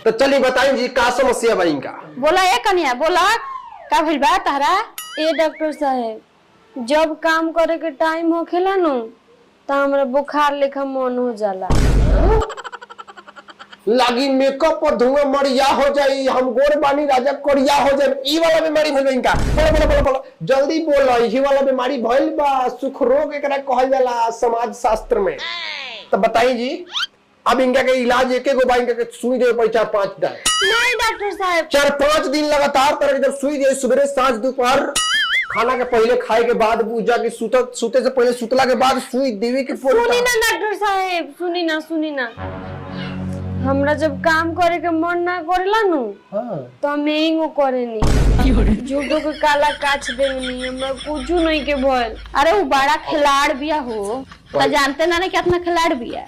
तो चलिए बताइए जी का समस्या बा इनका। बोला ए कन्या बोला का भइल बा तारा। ए डॉक्टर साहब जब काम करे के टाइम होखेला नु त हमरा बुखार लेखा मन हो जाला। लागी मेकअप पर धुआं मरिया हो जाई, हम गोर बानी राजा कोरिया हो जाए, ई वाला बीमारी भइल इनका। बोलो बोलो बोलो बोलो जल्दी बोलो, ई वाला बीमारी भइल बा, सुख रोग एकरा कहल जाला समाज शास्त्र में। तो बताइए जी अब इनका के इलाज एक एक गो इनका के सुई दे पड़ी 4-5 दिन। नहीं डॉक्टर साहब 4-5 दिन लगातार तरह जब सुई दे सुबह सांझ दोपहर खाना के पहले खाए के बाद पूजा के सुते से पहले सुतला के बाद सुई देवे के सुनी ना डॉक्टर साहब सुनी ना हमरा जब काम करे के मन ना करेला नु तो हम एंगो करेनी झूठो के काला काच देनी हमरा कुछ नहीं के भइल। अरे वो बड़ा खिलाड़ बिया हो तो जानते ना कितना खिलाड़ बिया।